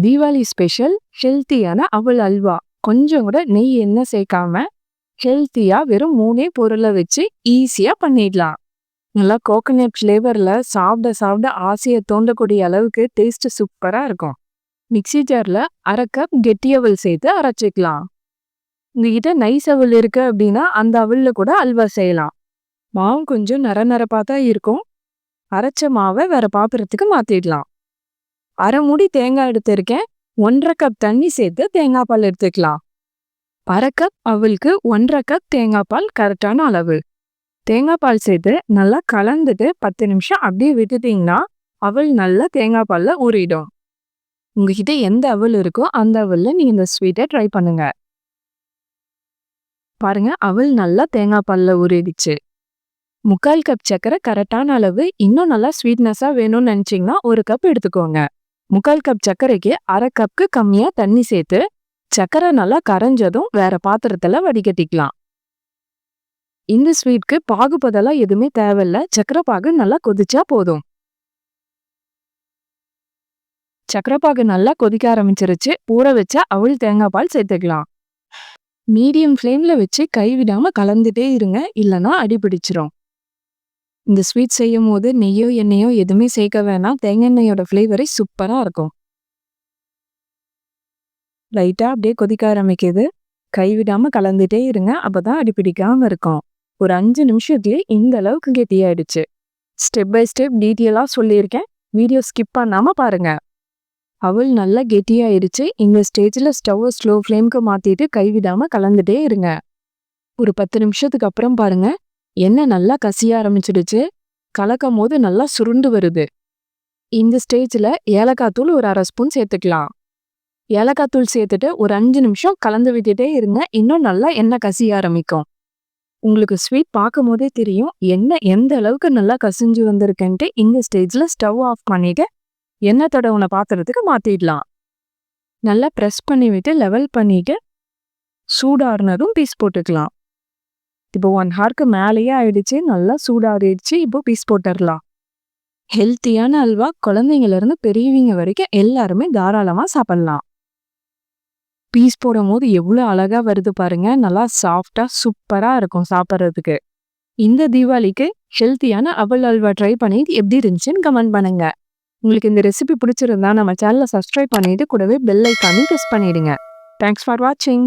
Deepavali special ஹெல்த்தியான அவல் அல்வா. கொஞ்சம் கூட நெய் எண்ணெய் சேர்க்காம ஹெல்த்தியா வெறும் 3 பொருளை வச்சு ஈஸியா பண்ணிடலாம். நல்லா கோகனட் ஃப்ளேவர்ல சாப்பிட சாப்பிட ஆசையை தோண்டக்கூடிய அளவுக்கு டேஸ்ட் சூப்பரா இருக்கும். மிக்ஸி ஜார்ல 1/2 கப் கெட்டி அவல் சேர்த்து அரைச்சிக்கலாம். உங்ககிட்ட நைஸ் அவல் இருக்கு அப்படின்னா அந்த அவல்ல கூட அல்வா செய்யலாம். மாவு கொஞ்சம் நரநரப்பா தான் இருக்கும். அரைச்ச மாவை வேற பாத்திரத்துக்கு மாத்திடலாம். 1/2 மூடி தேங்காய் எடுத்திருக்கேன். 1/2 கப் தண்ணி சேர்த்து தேங்காய் பால் எடுத்துக்கலாம். 1/2 கப் அவலுக்கு 1/2 கப் தேங்காய் பால் கரெக்டான அளவு. தேங்காய் பால் சேர்த்து நல்லா கலந்துட்டு 10 நிமிஷம் அப்படியே விட்டுட்டீங்கன்னா அவல் நல்லா தேங்காய் பால்ல ஊறிடும். உங்ககிட்ட எந்த அவல் இருக்கோ அந்த அவல்ல நீங்க இந்த ஸ்வீட்டை ட்ரை பண்ணுங்க. பாருங்க, அவல் நல்லா தேங்காய் பால்ல ஊறிடுச்சு. 3/4 கப் சர்க்கரை கரெக்டான அளவு. இன்னும் நல்லா ஸ்வீட்னஸா வேணும்னு நினைச்சீங்கன்னா 1 கப் எடுத்துக்கோங்க. 3/4 கப் சர்க்கரைக்கு 1/2 கப்க்கு கம்மியா தண்ணி சேர்த்து சர்க்கரை நல்லா கரைஞ்சதும் வேற பாத்திரத்துல வடிகட்டிக்கலாம். இந்த ஸ்வீட்க்கு பாகுபதெல்லாம் எதுவுமே தேவையில்ல. சர்க்கரை பாகு நல்லா கொதிச்சா போதும். சர்க்கரை பாகு நல்லா கொதிக்க ஆரம்பிச்சிருச்சு. ஊற வச்ச அவல் தேங்காய் பால் சேர்த்துக்கலாம். மீடியம் ஃப்ளேம்ல வச்சு கைவிடாம கலந்துட்டே இருங்க, இல்லைன்னா அடி பிடிச்சிரும். இந்த ஸ்வீட் செய்யும் போது நெய்யோ எண்ணெயோ எதுவுமே சேர்க்க வேணாம். தேங்காய் எண்ணெயோட ஃப்ளேவரே சூப்பரா இருக்கும். லைட்டா அப்படியே கொதிக்க ஆரம்பிக்குது. கைவிடாம கலந்துட்டே இருங்க, அப்பதான் அடி பிடிக்காம இருக்கும். ஒரு 5 நிமிஷத்துலயே இந்த அளவுக்கு கெட்டியாயிடுச்சு. ஸ்டெப் பை ஸ்டெப் டீட்டெயிலா சொல்லியிருக்கேன். வீடியோ ஸ்கிப் பண்ணாம பாருங்க. அவல் நல்லா கெட்டியாயிடுச்சு. இந்த ஸ்டேஜ்ல ஸ்டவ்வை ஸ்லோ ஃப்ளேம்க்கு மாத்திட்டு கைவிடாம கலந்துட்டே இருங்க. ஒரு 10 நிமிஷத்துக்கு அப்புறம் பாருங்க, எண்ணெய் நல்லா கசிய ஆரம்பிச்சிடுச்சு. கலக்கும் போது நல்லா சுருண்டு வருது. இந்த ஸ்டேஜ்ல ஏலக்காய் தூள் ஒரு 1/2 ஸ்பூன் சேர்த்துக்கலாம். ஏலக்காய் தூள் சேர்த்துட்டு ஒரு 5 நிமிஷம் கலந்து விட்டுட்டே இருங்க. இன்னும் நல்லா எண்ணெய் கசிய ஆரம்பிக்கும். உங்களுக்கு ஸ்வீட் பார்க்கும் போதே தெரியும் எண்ணெய் எந்த அளவுக்கு நல்லா கசிஞ்சு வந்திருக்குன்ட்டு. இந்த ஸ்டேஜ்ல ஸ்டவ் ஆஃப் பண்ணிட்டு எண்ணெய் தடவுன பாத்திரத்துக்கு மாத்திடலாம். நல்லா ப்ரெஸ் பண்ணி விட்டு லெவல் பண்ணிட்டு சூடாறுனதும் பீஸ் போட்டுக்கலாம். இப்போ 1 ஹவருக்கு மேலேயே ஆயிடுச்சு. நல்லா சூடாறிடுச்சு. இப்போ பீஸ் போட்டுடலாம். ஹெல்த்தியான அல்வா குழந்தைங்கள்ல இருந்து பெரியவங்க வரைக்கும் எல்லாருமே தாராளமா சாப்பிடலாம். பீஸ் போடும் போது எவ்வளோ அழகா வருது பாருங்க. நல்லா சாஃப்டா சூப்பரா இருக்கும் சாப்பிட்றதுக்கு. இந்த தீபாவளிக்கு ஹெல்த்தியான அவல் அல்வா ட்ரை பண்ணிட்டு எப்படி இருந்துச்சுன்னு கமெண்ட் பண்ணுங்க. உங்களுக்கு இந்த ரெசிபி பிடிச்சிருந்தா நம்ம சேனலை சப்ஸ்கிரைப் பண்ணிட்டு கூடவே பெல் ஐக்கானையும் ப்ரெஸ் பண்ணிடுங்க. தேங்க்ஸ் ஃபார் வாட்சிங்.